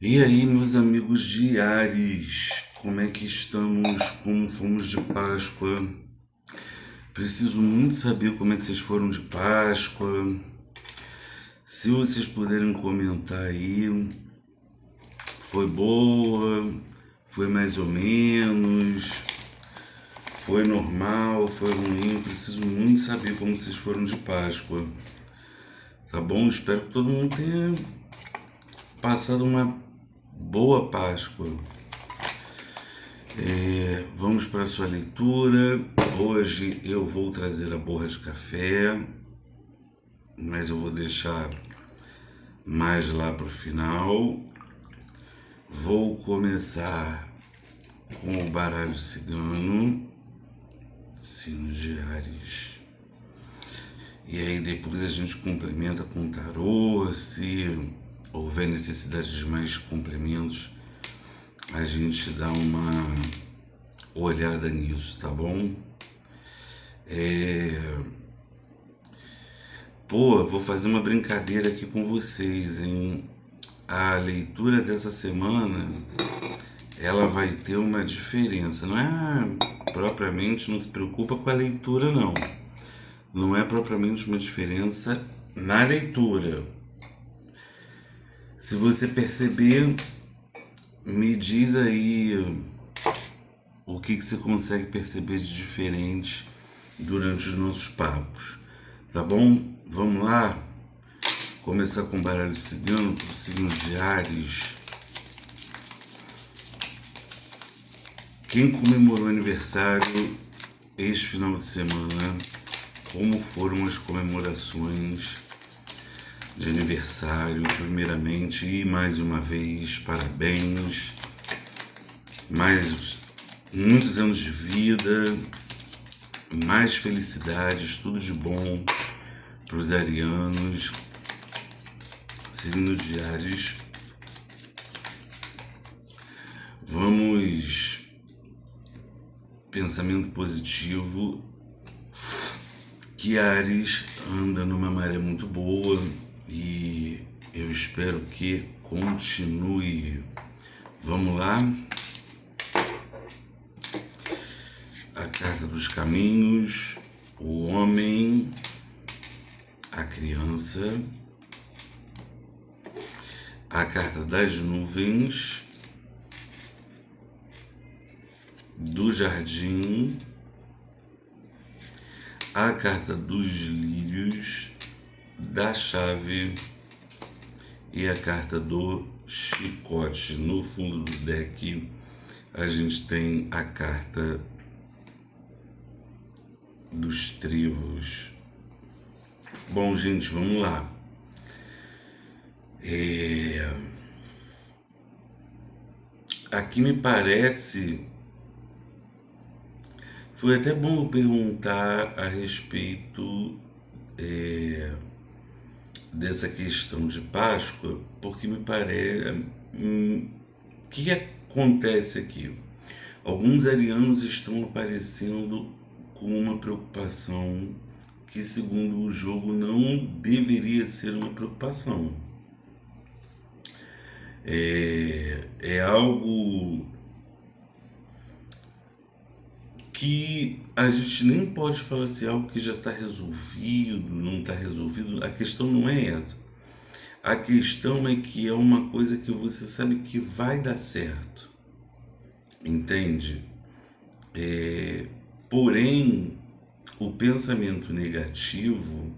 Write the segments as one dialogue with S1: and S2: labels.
S1: E aí, meus amigos de Ares, como é que estamos? Como fomos de Páscoa? Preciso muito saber como é que vocês foram de Páscoa. Se vocês puderem comentar aí, foi boa? Foi mais ou menos? Foi normal? Foi ruim? Preciso muito saber como vocês foram de Páscoa. Tá bom? Espero que todo mundo tenha passado uma boa Páscoa. Vamos para a sua leitura. Hoje eu vou trazer a borra de café, mas eu vou deixar mais lá para o final. Vou começar com o baralho cigano, signos de Ares. E aí depois a gente complementa com o tarô, se houver necessidade de mais complementos, a gente dá uma olhada nisso, tá bom? Vou fazer uma brincadeira aqui com vocês, hein? A leitura dessa semana, ela vai ter uma diferença. Não é propriamente, não se preocupa com a leitura, não. Não é propriamente uma diferença na leitura. Se você perceber, me diz aí o que você consegue perceber de diferente durante os nossos papos. Tá bom? Vamos lá? Começar com o baralho cigano, com signos de Ares. Quem comemorou aniversário este final de semana? Como foram as comemorações de aniversário? Primeiramente, e mais uma vez, parabéns. Mais muitos anos de vida, mais felicidades, tudo de bom para os arianos. Signo de Ares. Vamos, pensamento positivo, que Ares anda numa maré muito boa e eu espero que continue. Vamos lá? A carta dos caminhos, o homem, a criança, a carta das nuvens, do jardim, a carta dos lírios, da chave e a carta do chicote. No fundo do deck a gente tem a carta dos trevos. Bom, gente, vamos lá. Aqui me parece. Foi até bom eu perguntar a respeito dessa questão de Páscoa, porque me parece. O que acontece aqui? Alguns arianos estão aparecendo com uma preocupação que, segundo o jogo, não deveria ser uma preocupação. É algo que a gente nem pode falar assim, algo que já está resolvido, não está resolvido. A questão não é essa. A questão é que é uma coisa que você sabe que vai dar certo, entende? Porém, o pensamento negativo,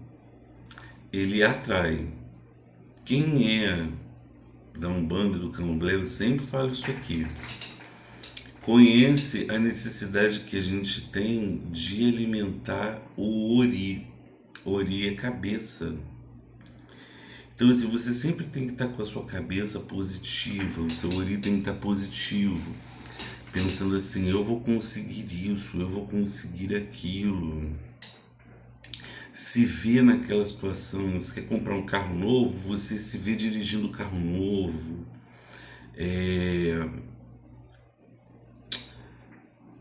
S1: ele atrai. Quem é da Umbanda e do Candomblé, eu sempre falo isso aqui, conhece a necessidade que a gente tem de alimentar o Ori. Ori é cabeça. Então, assim, você sempre tem que estar com a sua cabeça positiva, o seu Ori tem que estar positivo, pensando assim, eu vou conseguir isso, eu vou conseguir aquilo. Se vê naquela situação, você quer comprar um carro novo, você se vê dirigindo o carro novo,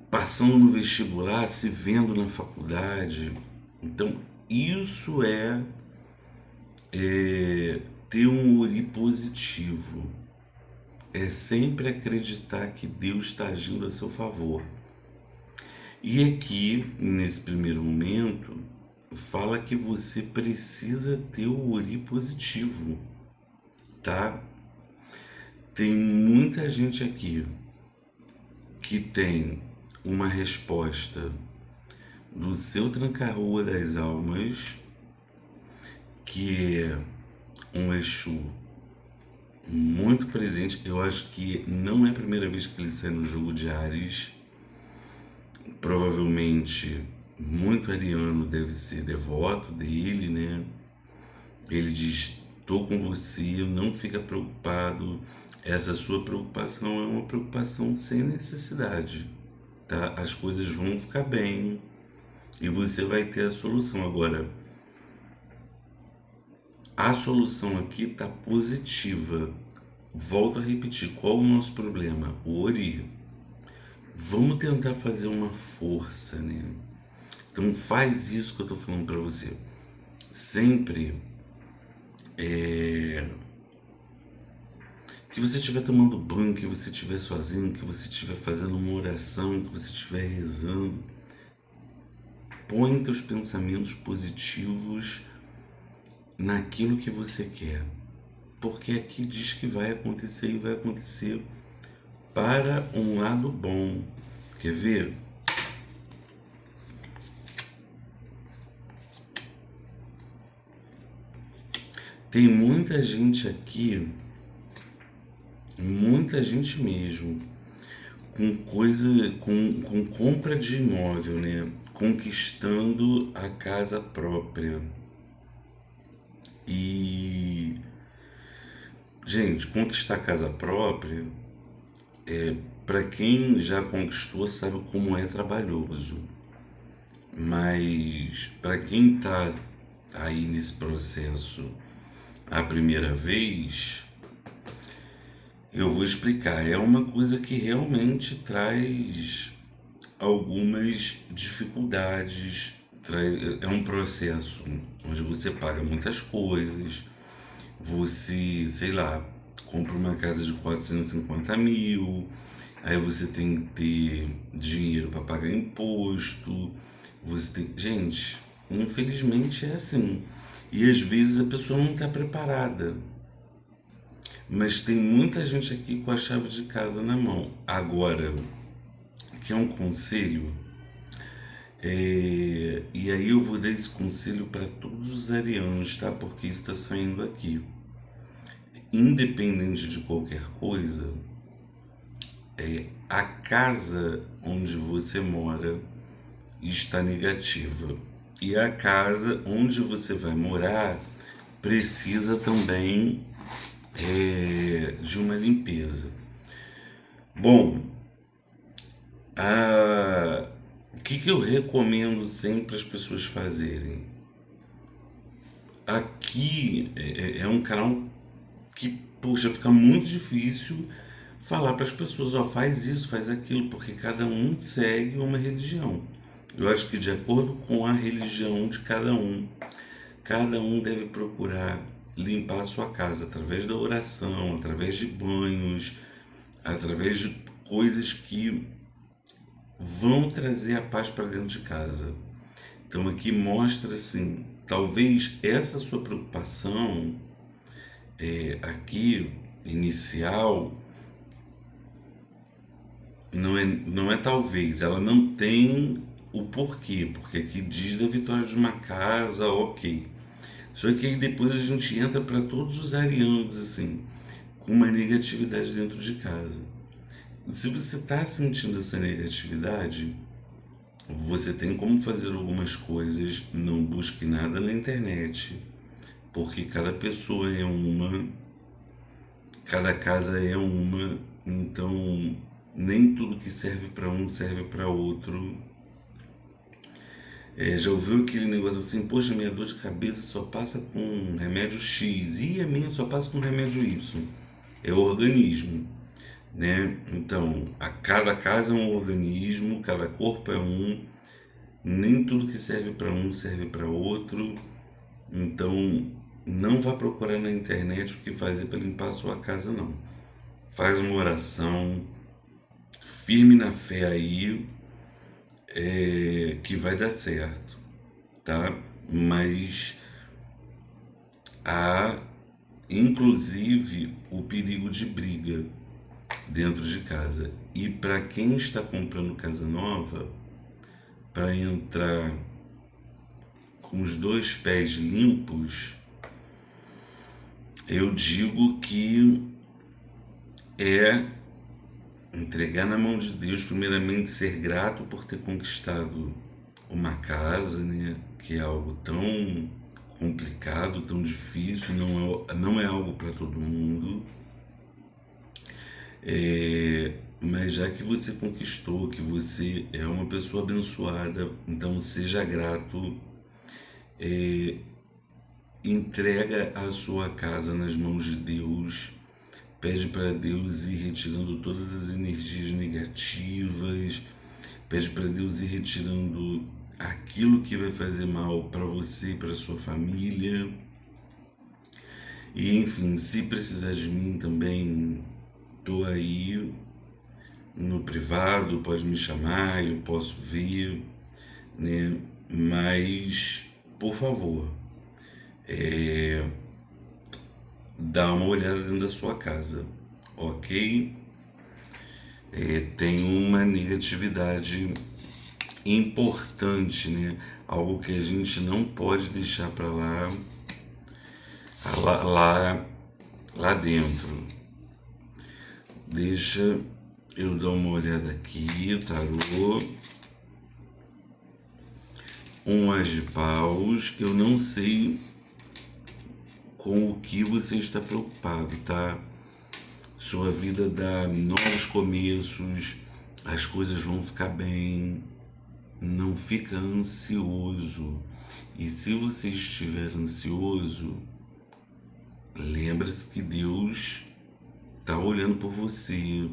S1: passando no vestibular, se vendo na faculdade. Então, isso é ter um Ori positivo. é sempre acreditar que Deus está agindo a seu favor. E aqui, nesse primeiro momento, fala que você precisa ter o Ori positivo, tá? Tem muita gente aqui que tem uma resposta do seu tranca-rua das almas, que é um Exu muito presente. Eu acho que não é a primeira vez que ele sai no jogo de Ares. Provavelmente muito ariano deve ser devoto dele, né? Ele diz: estou com você, não fica preocupado. Essa sua preocupação é uma preocupação sem necessidade, tá? As coisas vão ficar bem e você vai ter a solução. Agora, a solução aqui está positiva. Volto a repetir, qual o nosso problema? O Ori. Vamos tentar fazer uma força, né? Então faz isso que eu tô falando para você. Sempre que você estiver tomando banho, que você estiver sozinho, que você estiver fazendo uma oração, que você estiver rezando, põe teus pensamentos positivos naquilo que você quer. Porque aqui diz que vai acontecer e vai acontecer para um lado bom. Quer ver? Tem muita gente aqui, muita gente mesmo, com coisa, com compra de imóvel, né? Conquistando a casa própria. E, gente, conquistar a casa própria, para quem já conquistou, sabe como é trabalhoso. Mas para quem tá aí nesse processo a primeira vez, eu vou explicar. É uma coisa que realmente traz algumas dificuldades. É um processo onde você paga muitas coisas, você, sei lá, compra uma casa de 450 mil, aí você tem que ter dinheiro para pagar imposto, você tem... Gente, infelizmente é assim. E às vezes a pessoa não está preparada. Mas tem muita gente aqui com a chave de casa na mão. Agora, que é um conselho, e aí eu vou dar esse conselho para todos os arianos, tá? Porque isso está saindo aqui. Independente de qualquer coisa, a casa onde você mora está negativa. E a casa onde você vai morar precisa também de uma limpeza. Bom, o que eu recomendo sempre as pessoas fazerem? Aqui é um canal que, poxa, fica muito difícil falar para as pessoas, ó, faz isso, faz aquilo, porque cada um segue uma religião. Eu acho que de acordo com a religião de cada um deve procurar limpar a sua casa através da oração, através de banhos, através de coisas que vão trazer a paz para dentro de casa. Então aqui mostra assim, talvez essa sua preocupação aqui inicial não é talvez, ela não tem o porquê, porque aqui diz da vitória de uma casa, ok. Só que aí depois a gente entra para todos os arianos, assim, com uma negatividade dentro de casa. Se você está sentindo essa negatividade, você tem como fazer algumas coisas, não busque nada na internet, porque cada pessoa é uma, cada casa é uma, então nem tudo que serve para um serve para outro. Já ouviu aquele negócio assim, poxa, minha dor de cabeça só passa com remédio X e a minha só passa com remédio Y. É o organismo, né? Então, a cada casa é um organismo, cada corpo é um, nem tudo que serve para um serve para outro. Então, não vá procurar na internet o que fazer para limpar a sua casa, não. faz uma oração, firme na fé aí, que vai dar certo, tá? Mas há, inclusive, o perigo de briga dentro de casa. E para quem está comprando casa nova, para entrar com os dois pés limpos, eu digo que é entregar na mão de Deus, primeiramente ser grato por ter conquistado uma casa, né? Que é algo tão complicado, tão difícil, não é algo para todo mundo. Mas já que você conquistou, que você é uma pessoa abençoada, então seja grato, entrega a sua casa nas mãos de Deus, pede para Deus ir retirando todas as energias negativas, pede para Deus ir retirando aquilo que vai fazer mal para você e para sua família. E enfim, se precisar de mim também, tô aí no privado, pode me chamar, eu posso vir, né? Mas, por favor, dá uma olhada dentro da sua casa, ok? Tem uma negatividade importante, né? Algo que a gente não pode deixar para lá dentro. Deixa eu dar uma olhada aqui, tarô. Um as de paus. Eu não sei com o que você está preocupado, tá? Sua vida dá novos começos, as coisas vão ficar bem. Não fica ansioso. E se você estiver ansioso, lembre-se que Deus está olhando por você,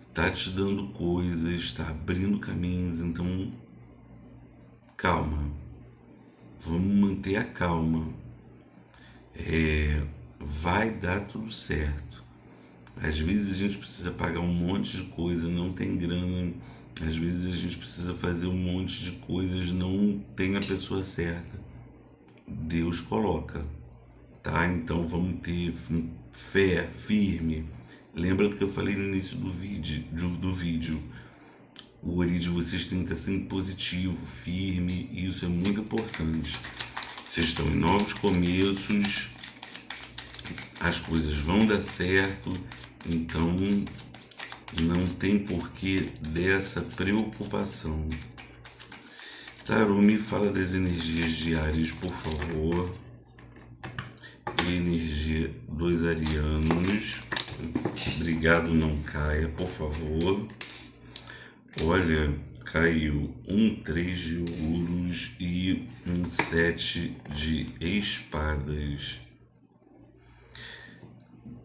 S1: está te dando coisas, está abrindo caminhos. Então, calma. Vamos manter a calma. Vai dar tudo certo. Às vezes a gente precisa pagar um monte de coisa, não tem grana. Às vezes a gente precisa fazer um monte de coisas, não tem a pessoa certa. Deus coloca, tá? Então vamos ter fé firme. Lembra do que eu falei no início do vídeo. O ori de vocês tem que estar sempre positivo, firme, e isso é muito importante. Vocês estão em novos começos, as coisas vão dar certo, então não tem porquê dessa preocupação. Tarô, me fala das energias diárias, por favor. Energia dos arianos. Obrigado, não caia, por favor. Olha, caiu um 3 de ouros e um 7 de espadas,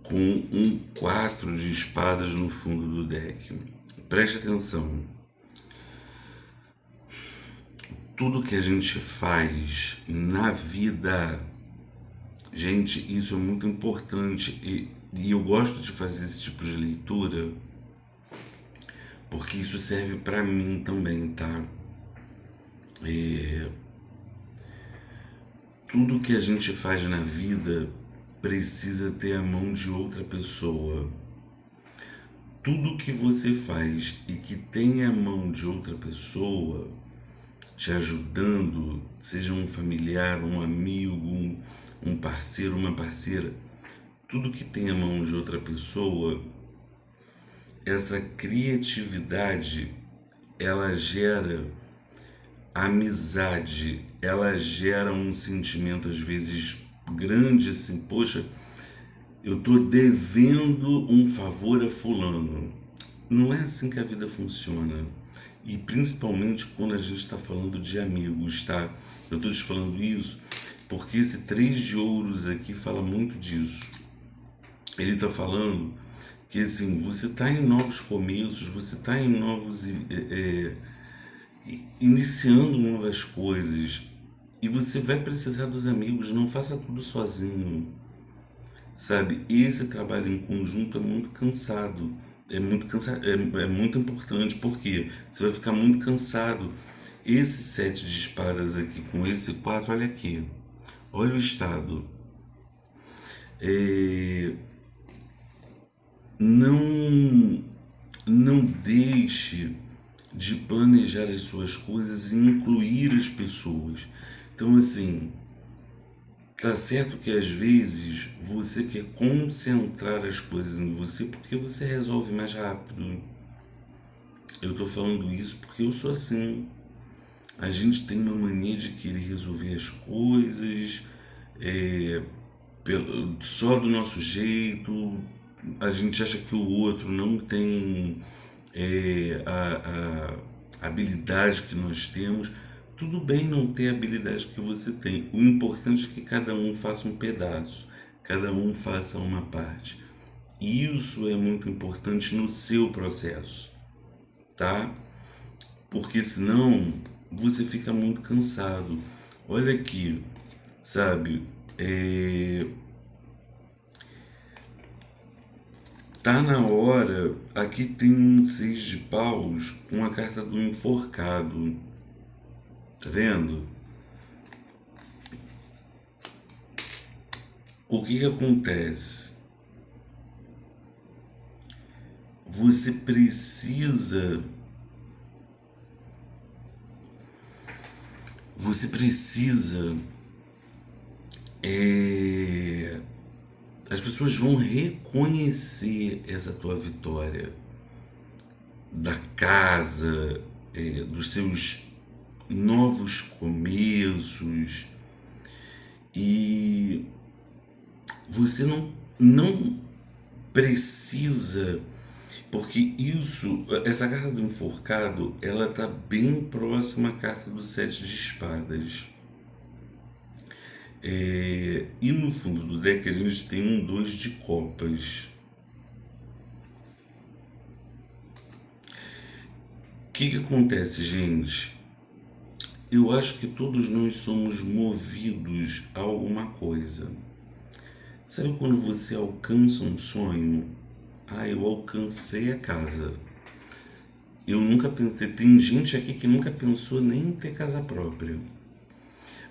S1: com um 4 de espadas no fundo do deck. Preste atenção. Tudo que a gente faz na vida, gente, isso é muito importante, e eu gosto de fazer esse tipo de leitura porque isso serve para mim também, tá? Tudo que a gente faz na vida precisa ter a mão de outra pessoa. Tudo que você faz e que tem a mão de outra pessoa te ajudando, seja um familiar, um amigo, um parceiro, uma parceira, tudo que tem a mão de outra pessoa, essa criatividade, ela gera amizade, ela gera um sentimento às vezes grande assim, poxa, eu tô devendo um favor a fulano. Não é assim que a vida funciona. E principalmente quando a gente está falando de amigos, tá? Eu tô te falando isso porque esse 3 de ouros aqui fala muito disso. Ele tá falando que assim, você está em novos começos, você está em novos iniciando novas coisas, e você vai precisar dos amigos. Não faça tudo sozinho. sabe? Esse trabalho em conjunto é muito cansado. É muito importante porque você vai ficar muito cansado. Esse 7 de espadas aqui com esse 4, olha aqui. Olha o estado. É, não, não deixe de planejar as suas coisas e incluir as pessoas. Então, assim, tá certo que às vezes você quer concentrar as coisas em você porque você resolve mais rápido. Eu tô falando isso porque eu sou assim. A gente tem uma mania de querer resolver as coisas é, só do nosso jeito. A gente acha que o outro não tem a habilidade que nós temos. Tudo bem não ter a habilidade que você tem. O importante é que cada um faça um pedaço, cada um faça uma parte. Isso é muito importante no seu processo, tá? Porque senão você fica muito cansado. Olha aqui, sabe? Tá na hora. Aqui tem um 6 de paus com a carta do enforcado. Tá vendo? O que que acontece? Você precisa. Você precisa. É, as pessoas vão reconhecer essa tua vitória da casa, dos seus novos começos, e você não precisa, porque essa carta do enforcado, ela tá bem próxima à carta do 7 de espadas. E no fundo do deck a gente tem um 2 de copas. O que acontece, gente? Eu acho que todos nós somos movidos a alguma coisa. Sabe quando você alcança um sonho? Ah, eu alcancei a casa. Eu nunca pensei. Tem gente aqui que nunca pensou nem em ter casa própria.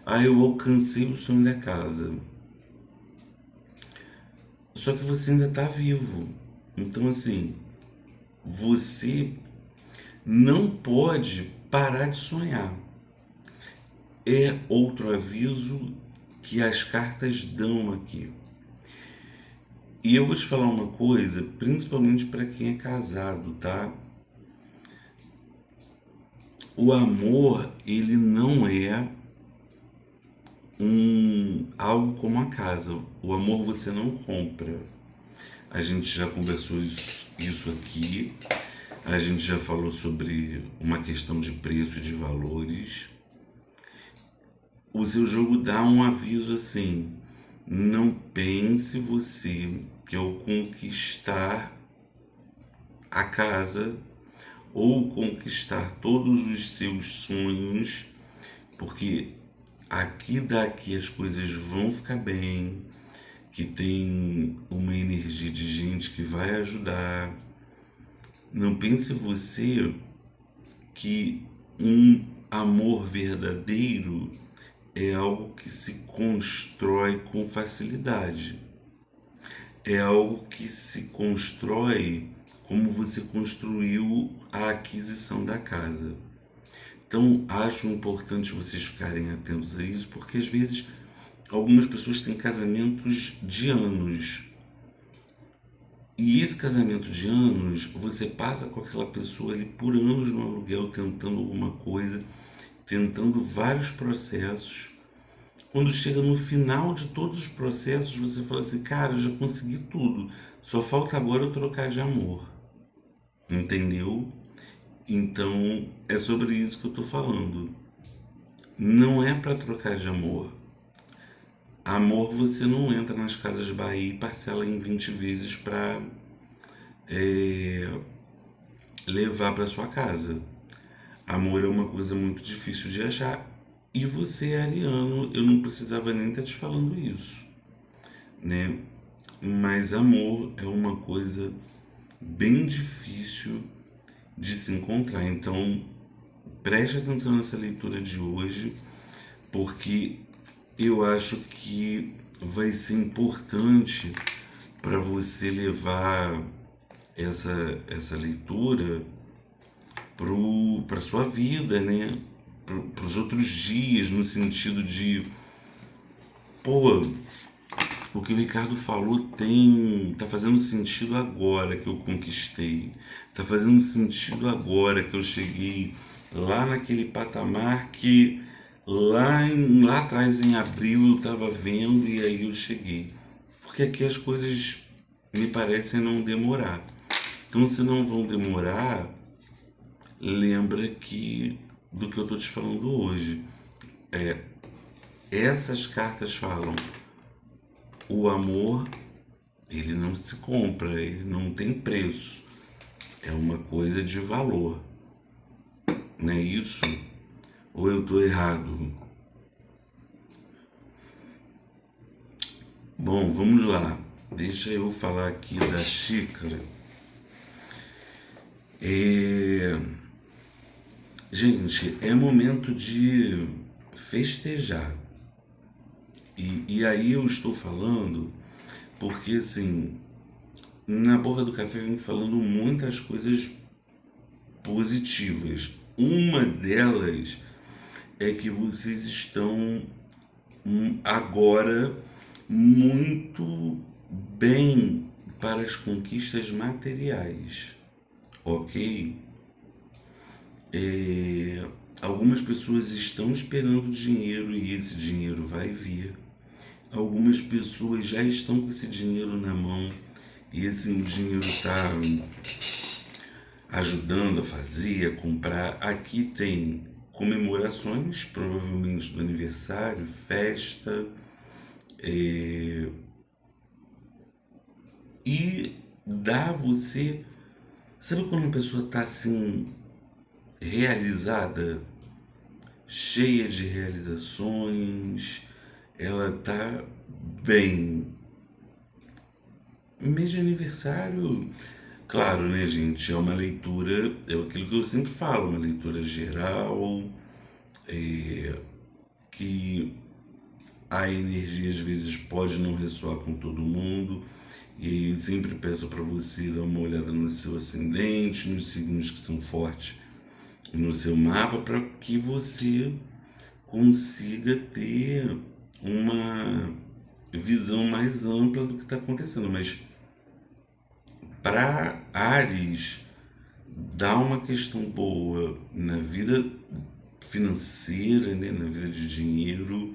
S1: Ah, eu alcancei o sonho da casa. Só que você ainda está vivo. Então, assim, você não pode parar de sonhar. É outro aviso que as cartas dão aqui. E eu vou te falar uma coisa, principalmente para quem é casado, tá? O amor, ele não é algo como a casa. O amor você não compra. A gente já conversou isso aqui. A gente já falou sobre uma questão de preço e de valores. O seu jogo dá um aviso assim: não pense você que ao conquistar a casa ou conquistar todos os seus sonhos, porque aqui daqui as coisas vão ficar bem, que tem uma energia de gente que vai ajudar. Não pense você que um amor verdadeiro é algo que se constrói com facilidade. É algo que se constrói como você construiu a aquisição da casa. Então, acho importante vocês ficarem atentos a isso, porque às vezes algumas pessoas têm casamentos de anos. E esse casamento de anos, você passa com aquela pessoa ali por anos no aluguel, tentando alguma coisa, tentando vários processos. Quando chega no final de todos os processos, você fala assim, cara, eu já consegui tudo, só falta agora eu trocar de amor. Entendeu? Então, é sobre isso que eu tô falando. Não é para trocar de amor. Amor você não entra nas Casas Bahia e parcela em 20 vezes para levar para sua casa. Amor é uma coisa muito difícil de achar. E você é ariano, eu não precisava nem estar te falando isso, né? mas amor é uma coisa bem difícil de se encontrar. Então, preste atenção nessa leitura de hoje, porque eu acho que vai ser importante para você levar essa leitura para sua vida, né? Para os outros dias, no sentido de, pô, o que o Ricardo falou tá fazendo sentido agora que eu conquistei, tá fazendo sentido agora que eu cheguei lá naquele patamar que lá atrás em abril eu estava vendo e aí eu cheguei. Porque aqui as coisas me parecem não demorar. Então, se não vão demorar, lembra que do que eu estou te falando hoje. Essas cartas falam: o amor, ele não se compra, ele não tem preço. É uma coisa de valor. Não é isso? Ou eu estou errado? Bom, vamos lá. Deixa eu falar aqui da xícara. Gente, é momento de festejar. E aí eu estou falando porque, assim, na Boca do Café vem falando muitas coisas positivas. Uma delas é que vocês estão agora muito bem para as conquistas materiais, ok? Algumas pessoas estão esperando dinheiro e esse dinheiro vai vir. Algumas pessoas já estão com esse dinheiro na mão e esse dinheiro está ajudando a fazer, a comprar. Aqui tem comemorações, provavelmente do aniversário, festa, e dá você. Sabe quando a pessoa está assim, realizada, cheia de realizações, ela tá bem. Mês de aniversário, claro, né, gente? É uma leitura, é aquilo que eu sempre falo, uma leitura geral, que a energia às vezes pode não ressoar com todo mundo. E eu sempre peço para você dar uma olhada no seu ascendente, nos signos que são fortes no seu mapa, para que você consiga ter uma visão mais ampla do que está acontecendo. Mas para Áries, dá uma questão boa na vida financeira, né? Na vida de dinheiro.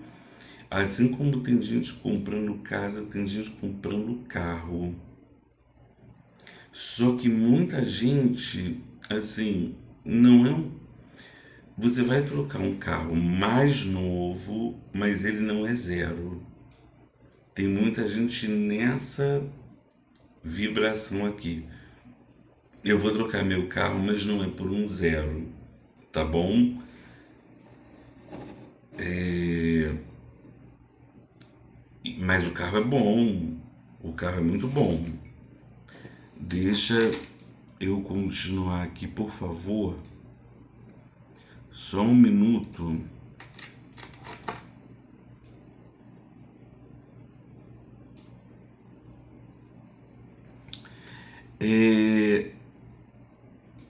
S1: Assim como tem gente comprando casa, tem gente comprando carro. Só que muita gente, assim, não é um. Você vai trocar um carro mais novo, mas ele não é zero. Tem muita gente nessa vibração aqui. Eu vou trocar meu carro, mas não é por um zero, tá bom? Mas o carro é bom, o carro é muito bom. Deixa eu continuar aqui, por favor. Só um minuto.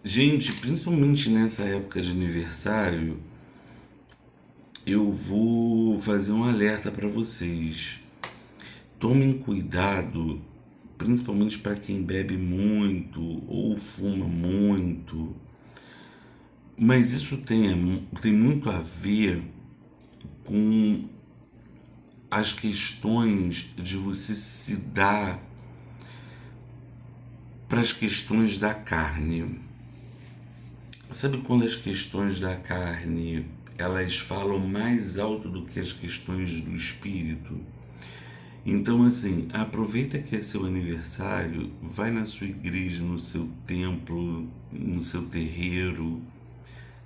S1: Gente, principalmente nessa época de aniversário, eu vou fazer um alerta para vocês. Tomem cuidado, principalmente para quem bebe muito ou fuma muito. Mas isso tem muito a ver com as questões de você se dar para as questões da carne. Sabe quando as questões da carne elas falam mais alto do que as questões do espírito? Então, assim, aproveita que é seu aniversário, vai na sua igreja, no seu templo, no seu terreiro.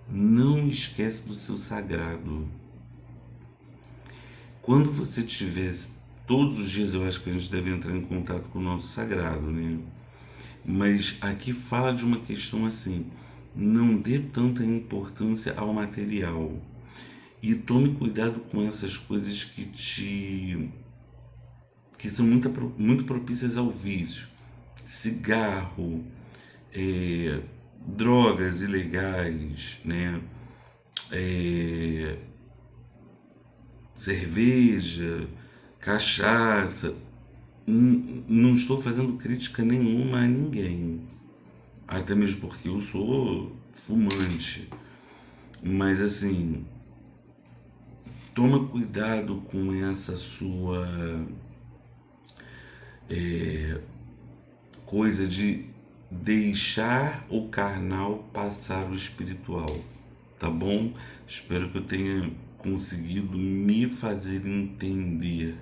S1: Não esquece do seu sagrado. Quando você estiver todos os dias eu acho que a gente deve entrar em contato com o nosso sagrado, né? Mas aqui fala de uma questão assim, não dê tanta importância ao material e tome cuidado com essas coisas que são muito propícias ao vício. Cigarro, drogas ilegais, né? Cerveja, cachaça. Não estou fazendo crítica nenhuma a ninguém, até mesmo porque eu sou fumante, mas assim, toma cuidado com essa sua coisa de deixar o carnal passar o espiritual, tá bom? Espero que eu tenha conseguido me fazer entender.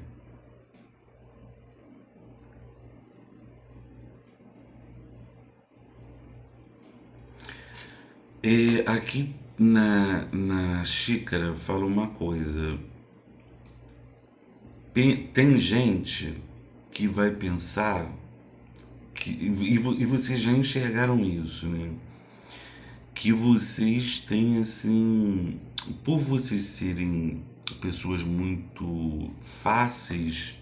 S1: Aqui na xícara fala uma coisa. Tem gente que vai pensar e vocês já enxergaram isso, né? Que vocês têm assim, por vocês serem pessoas muito fáceis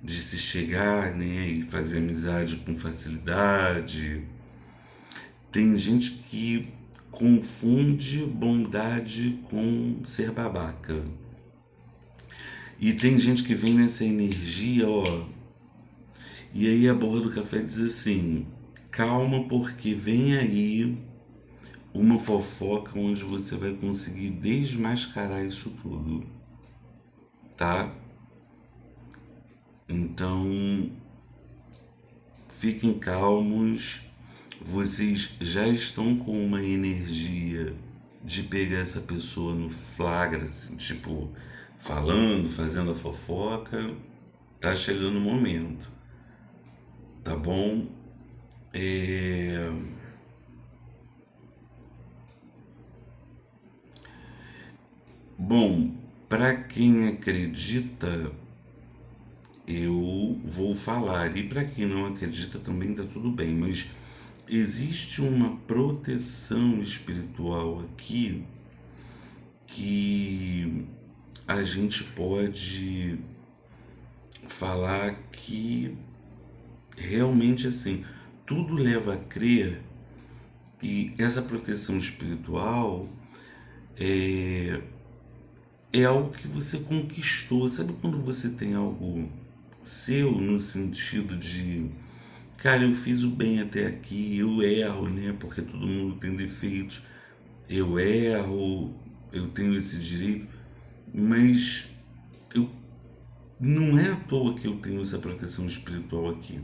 S1: de se chegar, né, e fazer amizade com facilidade, tem gente que confunde bondade com ser babaca. E tem gente que vem nessa energia, ó. E aí a borra do café diz assim: calma, porque vem aí uma fofoca onde você vai conseguir desmascarar isso tudo, tá? Então, fiquem calmos. Vocês já estão com uma energia de pegar essa pessoa no flagra, assim, tipo, falando, fazendo a fofoca. Tá chegando o momento, tá bom? Bom, para quem acredita, eu vou falar, e para quem não acredita também tá tudo bem, mas existe uma proteção espiritual aqui que a gente pode falar que realmente assim, tudo leva a crer que essa proteção espiritual é algo que você conquistou. Sabe quando você tem algo seu no sentido de, cara, eu fiz o bem até aqui, eu erro, né? Porque todo mundo tem defeitos. Eu erro, eu tenho esse direito, mas eu não é à toa que eu tenho essa proteção espiritual aqui.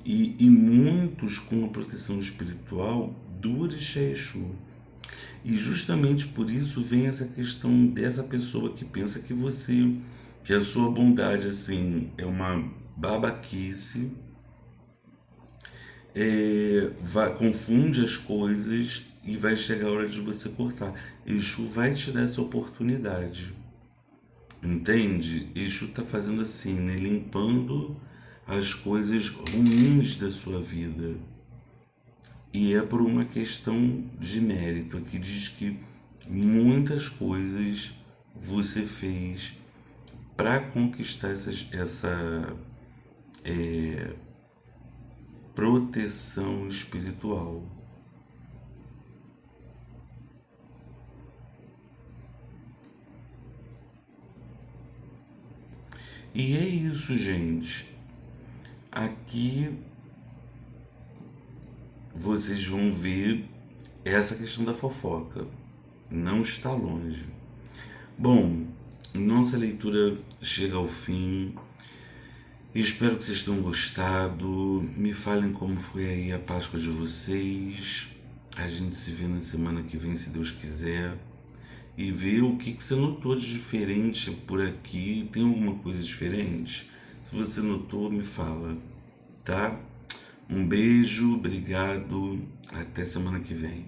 S1: E muitos com a proteção espiritual do Orixá Exu. E justamente por isso vem essa questão dessa pessoa que pensa que você, que a sua bondade assim é uma babaquice, confunde as coisas e vai chegar a hora de você cortar. Exu vai te dar essa oportunidade. Entende? Exu está fazendo assim, né? Limpando as coisas ruins da sua vida. E é por uma questão de mérito. Aqui diz que muitas coisas você fez para conquistar essa proteção espiritual. E é isso, gente. Aqui vocês vão ver essa questão da fofoca. Não está longe. Bom, nossa leitura chega ao fim. Espero que vocês tenham gostado. Me falem como foi aí a Páscoa de vocês. A gente se vê na semana que vem, se Deus quiser. E vê o que você notou de diferente por aqui. Tem alguma coisa diferente? Se você notou, me fala, tá? Um beijo, obrigado. Até semana que vem.